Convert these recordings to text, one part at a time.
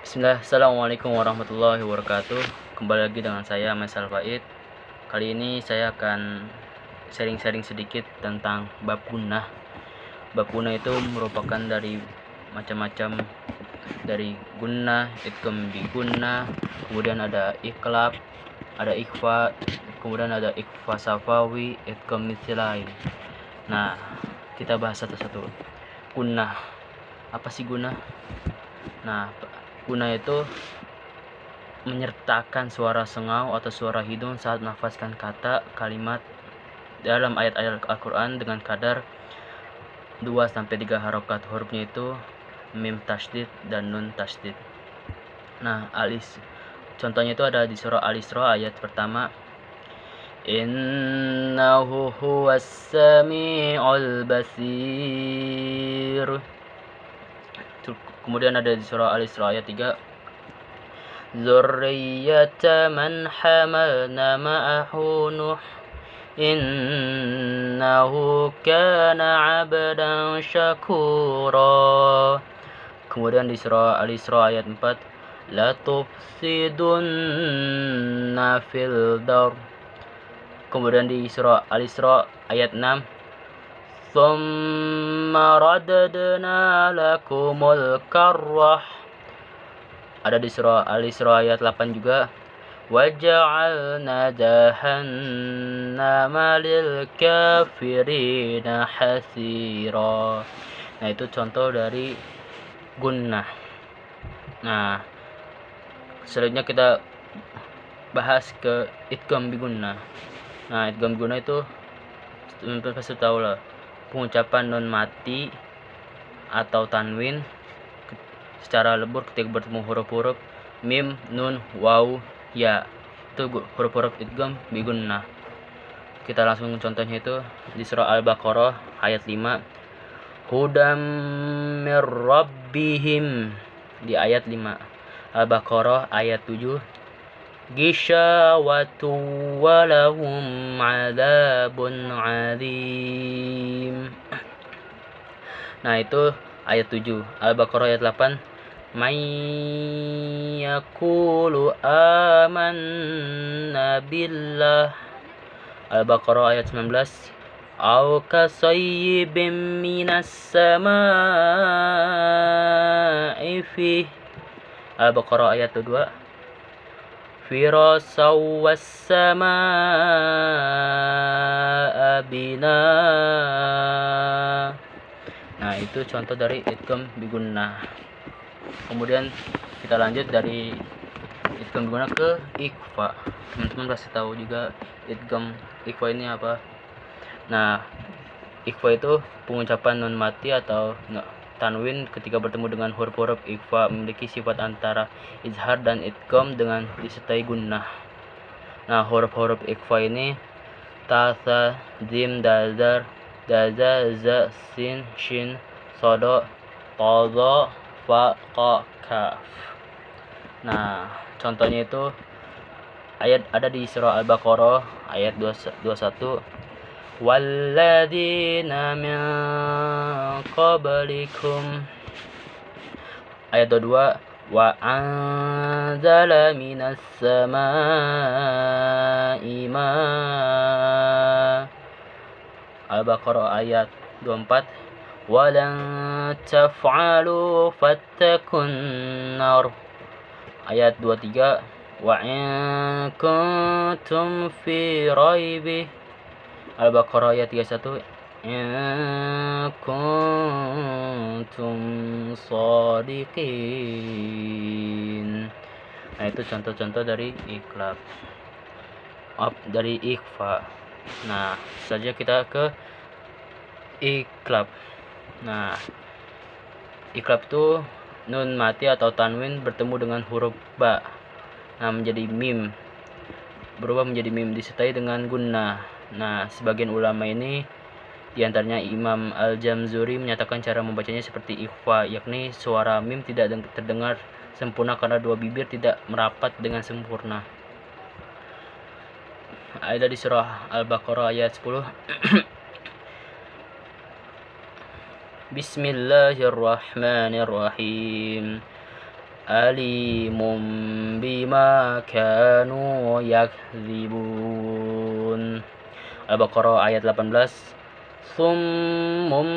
Bismillah, Assalamualaikum warahmatullahi wabarakatuh. Kembali lagi dengan saya Mesal Faid. Kali ini saya akan sharing-sharing sedikit tentang bab gunnah. Bab gunnah itu merupakan dari macam-macam, dari gunnah, idgham bi gunnah, kemudian ada iklab, ada ikhfa, kemudian ada ikhfa safawi, idgham mithlain. Nah, kita bahas satu-satu. Gunnah. Apa sih gunnah? Nah, gunnah itu menyertakan suara sengau atau suara hidung saat menafaskan kata kalimat dalam ayat-ayat Al-Quran dengan kadar 2-3 harokat. Hurufnya itu mim tasydid dan nun tasydid. Nah, contohnya itu ada di surah Al-Isra ayat pertama, innahu huwas sami'ul basir. Kemudian ada di surah Al-Isra ayat 3, Zurriyata man hamalna ma'ahu Nuh innahu kana 'abdan syakura. Kemudian di surah Al-Isra ayat 4, la tufsidunna fil dar. Kemudian di surah Al-Isra ayat 6, thumma radadna lakumul karrah. Ada di surah Al-Isra ayat 8 juga, waja'alna jahannama lil kafirina hasira. Nah, itu contoh dari gunnah. Nah, selanjutnya kita bahas ke idgham bi gunnah. Nah, idgham bi gunnah itu teman-teman pasti tahu lah, pengucapan nun mati atau tanwin secara lebur ketika bertemu huruf-huruf mim, nun, waw, ya. Itu huruf-huruf idgham bi gunnah. Kita langsung contohnya itu di surah Al-Baqarah ayat 5, hudam mir rabbihim. Di ayat 5 Al-Baqarah ayat 7, gishawatu walahum adabun alim. Nah, itu ayat 7. Al-Baqarah ayat 8, may yaqulu amanna billah. Al-Baqarah ayat 19, au kasayyibin minas samaa'i fi. Al-Baqarah ayat 2, firasaw was samaa'a bina. Nah, itu contoh dari idgham bi gunnah. Kemudian kita lanjut dari idgham bi gunnah ke ikhfa. Teman-teman pasti tahu juga idgham ikhfa ini apa. Nah, ikhfa itu pengucapan nun mati atau tanwin ketika bertemu dengan huruf-huruf ikhfa, memiliki sifat antara izhar dan idgham dengan disertai gunnah. Nah, huruf-huruf ikhfa ini ta, tha, jim, dal, daza, za, sin, shin, sodo, tozo, fa, qa, kaf. Nah, contohnya itu ayat ada di surah Al-Baqarah ayat 21, walladzina min qablikum. Ayat 22, wa anzala minas samaa'i ma. Al-Baqarah ayat 24, walan taf'alu fattakun nar. Ayat 23, wa in kuntum fi raibih. Al-Baqarah ayat 31, in kuntum shadiqin. Nah, itu contoh-contoh dari iklab, dari ikhfa. Nah, saja kita ke iklab. Nah, iklab itu nun mati atau tanwin bertemu dengan huruf ba, nah menjadi mim, berubah menjadi mim disertai dengan gunnah. Nah, sebagian ulama ini diantaranya Imam Al-Jamzuri menyatakan cara membacanya seperti ikhfa, yakni suara mim tidak terdengar sempurna karena dua bibir tidak merapat dengan sempurna. Ada di surah Al-Baqarah ayat 10, Bismillahirrahmanirrahim. alimun bima kanu yakdzibun. Al-Baqarah ayat 18. Summum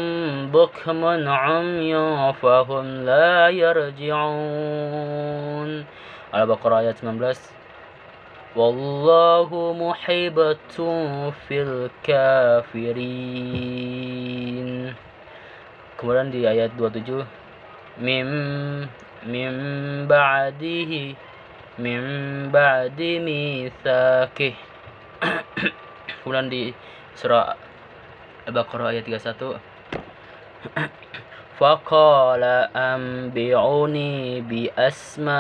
bukmun umyun fahum la yarji'un. Al-Baqarah ayat 19. Wallahu muhibatun fil kafirin. Kemudian di ayat 27, mim ba'di mitsaqih. Kemudian di surah Al-Baqarah ayat 31, faqala ambi'uni bi asma.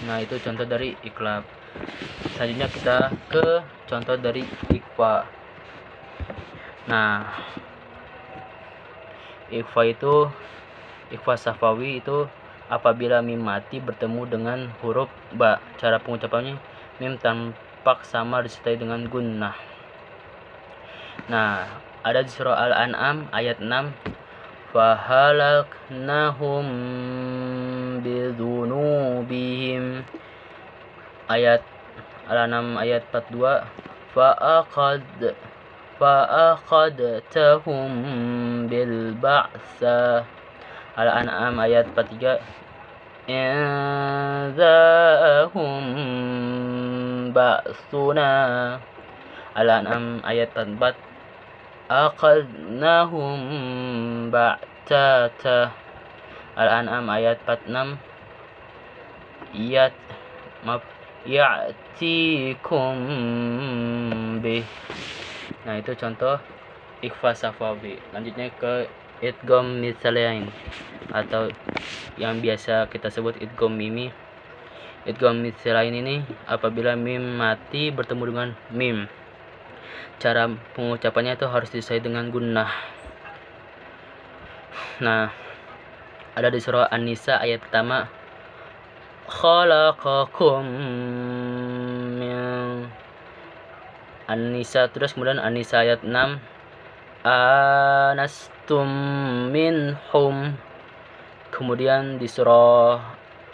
Nah, itu contoh dari iklab. Selanjutnya kita ke contoh dari ikhfa. Nah, ikhfa safawi itu apabila mim mati bertemu dengan huruf ba. Cara pengucapannya, mim tampak sama disertai dengan gunnah. Nah, ada di surah Al-An'am ayat 6, fahalaknahum bidhunubihim. Ayat Al-An'am ayat 42, fa'aqadtahum bil ba'sa. Al-An'am ayat 43, inzahum ba'suna. Al-An'am ayat 44, aqadnahum ba'tata. Al-An'am ayat 46, ya'tikum bih. Nah, itu contoh ikhfa safawi. Lanjutnya ke idgham mitsalain atau yang biasa kita sebut idgham mimi. Idgham mitsalain ini apabila mim mati bertemu dengan mim. Cara pengucapannya itu harus disertai dengan gunnah. Nah, ada di surah An-Nisa ayat pertama, khalaqakum min An-Nisa. Terus kemudian An-Nisa ayat 6, anastum minhum. Kemudian di surah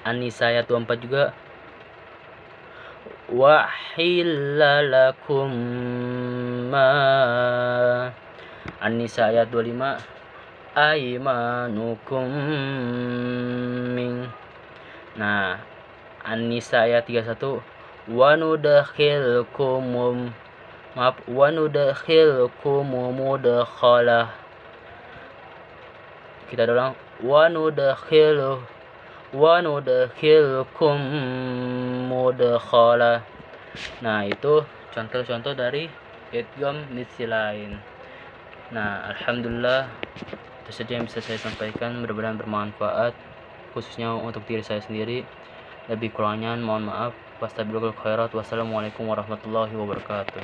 An-Nisa ayat 24 juga, wahillalakum ma. An-Nisa ayat 25, aimanukum min. Nah, An-Nisa ayat 31, wanudkhilkum mudkhalah. Kita ulang, wanudkhilkum mudkhalah. Nah, itu contoh-contoh dari idgham mitsalain. Nah, alhamdulillah itu saja yang bisa saya sampaikan, mudah-mudahan bermanfaat khususnya untuk diri saya sendiri. Lebih kurangnya mohon maaf. Wastaghfirul khairat. Wassalamualaikum warahmatullahi wabarakatuh.